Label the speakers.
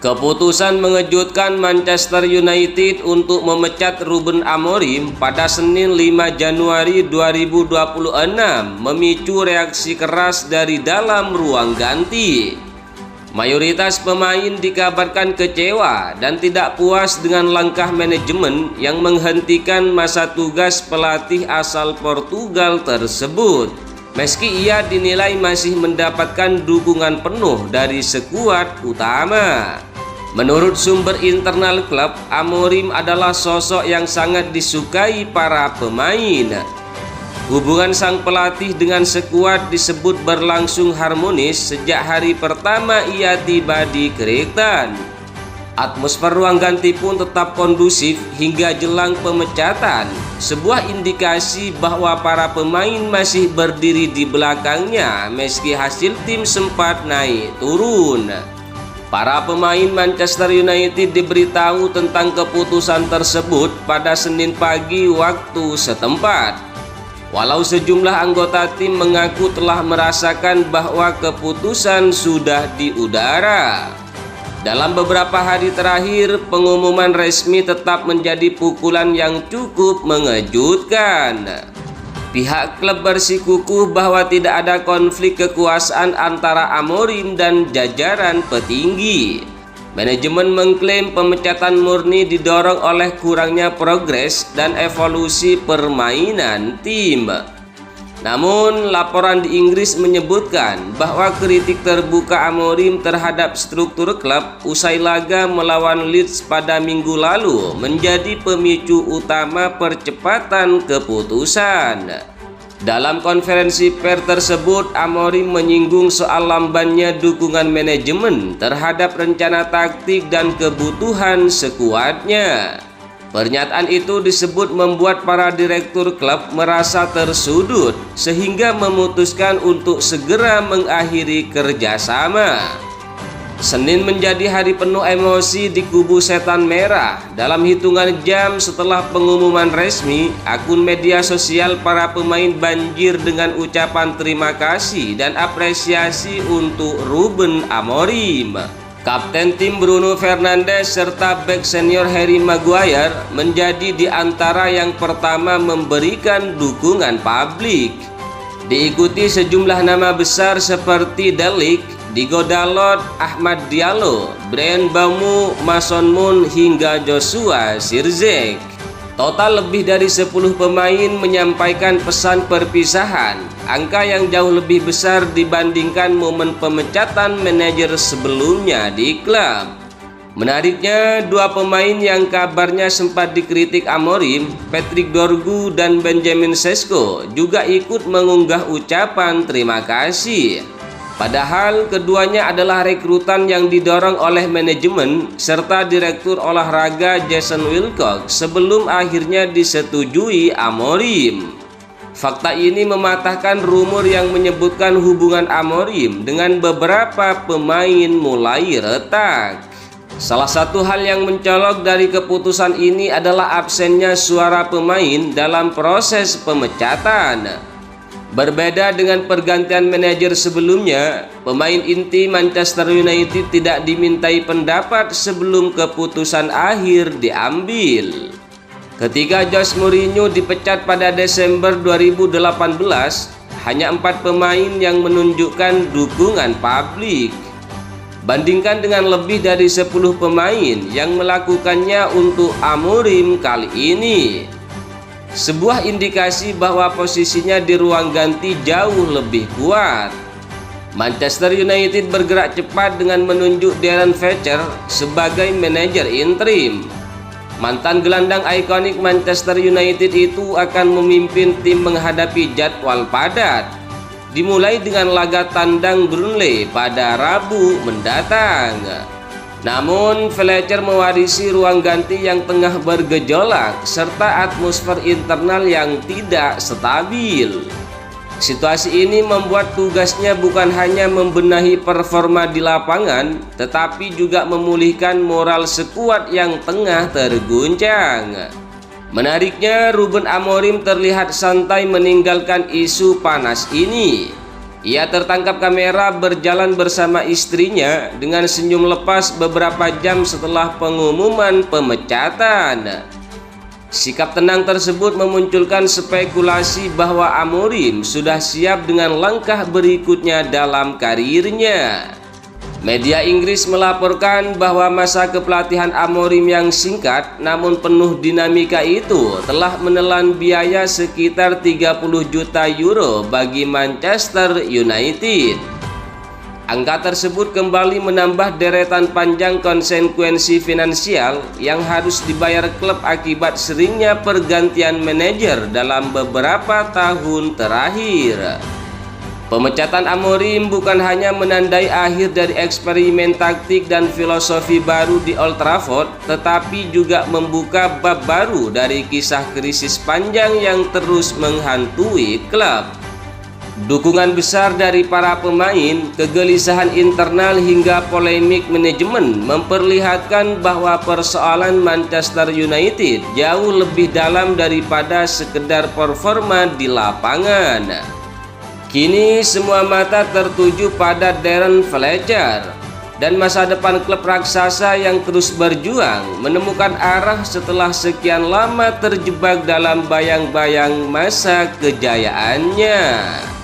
Speaker 1: Keputusan mengejutkan Manchester United untuk memecat Ruben Amorim pada Senin 5 Januari 2026 memicu reaksi keras dari dalam ruang ganti. Mayoritas pemain dikabarkan kecewa dan tidak puas dengan langkah manajemen yang menghentikan masa tugas pelatih asal Portugal tersebut. Meski ia dinilai masih mendapatkan dukungan penuh dari skuad utama. Menurut sumber internal klub, Amorim adalah sosok yang sangat disukai para pemain. Hubungan sang pelatih dengan skuad disebut berlangsung harmonis sejak hari pertama ia tiba di Krichton. Atmosfer ruang ganti pun tetap kondusif hingga jelang pemecatan, sebuah indikasi bahwa para pemain masih berdiri di belakangnya meski hasil tim sempat naik turun. Para pemain Manchester United diberitahu tentang keputusan tersebut pada Senin pagi waktu setempat. Walau sejumlah anggota tim mengaku telah merasakan bahwa keputusan sudah di udara. Dalam beberapa hari terakhir, pengumuman resmi tetap menjadi pukulan yang cukup mengejutkan. Pihak klub bersikukuh bahwa tidak ada konflik kekuasaan antara Amorim dan jajaran petinggi. Manajemen mengklaim pemecatan murni didorong oleh kurangnya progres dan evolusi permainan tim. Namun, laporan di Inggris menyebutkan bahwa kritik terbuka Amorim terhadap struktur klub usai laga melawan Leeds pada minggu lalu menjadi pemicu utama percepatan keputusan. Dalam konferensi pers tersebut, Amorim menyinggung soal lambannya dukungan manajemen terhadap rencana taktik dan kebutuhan skuadnya. Pernyataan itu disebut membuat para direktur klub merasa tersudut sehingga memutuskan untuk segera mengakhiri kerjasama. Senin menjadi hari penuh emosi di kubu setan merah. Dalam hitungan jam setelah pengumuman resmi, akun media sosial para pemain banjir dengan ucapan terima kasih dan apresiasi untuk Ruben Amorim. Kapten tim Bruno Fernandes serta bek senior Harry Maguire menjadi di antara yang pertama memberikan dukungan publik. Diikuti sejumlah nama besar seperti De Ligt, Diego Dalot, Ahmad Diallo, Bryan Mbeumo, Mason Mount hingga Joshua Zirkzee. Total lebih dari 10 pemain menyampaikan pesan perpisahan, angka yang jauh lebih besar dibandingkan momen pemecatan manajer sebelumnya di klub. Menariknya, dua pemain yang kabarnya sempat dikritik Amorim, Patrick Dorgu dan Benjamin Sesko, juga ikut mengunggah ucapan terima kasih. Padahal keduanya adalah rekrutan yang didorong oleh manajemen serta direktur olahraga Jason Wilcock sebelum akhirnya disetujui Amorim. Fakta ini mematahkan rumor yang menyebutkan hubungan Amorim dengan beberapa pemain mulai retak. Salah satu hal yang mencolok dari keputusan ini adalah absennya suara pemain dalam proses pemecatan. Berbeda dengan pergantian manajer sebelumnya, pemain inti Manchester United tidak dimintai pendapat sebelum keputusan akhir diambil. Ketika Jose Mourinho dipecat pada Desember 2018, hanya 4 pemain yang menunjukkan dukungan publik. Bandingkan dengan lebih dari 10 pemain yang melakukannya untuk Amorim kali ini. Sebuah indikasi bahwa posisinya di ruang ganti jauh lebih kuat. Manchester United bergerak cepat dengan menunjuk Darren Fletcher sebagai manajer interim. Mantan gelandang ikonik Manchester United itu akan memimpin tim menghadapi jadwal padat, dimulai dengan laga tandang Burnley pada Rabu mendatang. Namun, Fletcher mewarisi ruang ganti yang tengah bergejolak serta atmosfer internal yang tidak stabil. Situasi ini membuat tugasnya bukan hanya membenahi performa di lapangan, tetapi juga memulihkan moral skuad yang tengah terguncang. Menariknya, Ruben Amorim terlihat santai meninggalkan isu panas ini. Ia tertangkap kamera berjalan bersama istrinya dengan senyum lepas beberapa jam setelah pengumuman pemecatan. Sikap tenang tersebut memunculkan spekulasi bahwa Amorim sudah siap dengan langkah berikutnya dalam karirnya. Media Inggris melaporkan bahwa masa kepelatihan Amorim yang singkat namun penuh dinamika itu telah menelan biaya sekitar 30 juta euro bagi Manchester United. Angka tersebut kembali menambah deretan panjang konsekuensi finansial yang harus dibayar klub akibat seringnya pergantian manajer dalam beberapa tahun terakhir. Pemecatan Amorim bukan hanya menandai akhir dari eksperimen taktik dan filosofi baru di Old Trafford, tetapi juga membuka bab baru dari kisah krisis panjang yang terus menghantui klub. Dukungan besar dari para pemain, kegelisahan internal hingga polemik manajemen memperlihatkan bahwa persoalan Manchester United jauh lebih dalam daripada sekedar performa di lapangan. Kini semua mata tertuju pada Darren Fletcher dan masa depan klub raksasa yang terus berjuang menemukan arah setelah sekian lama terjebak dalam bayang-bayang masa kejayaannya.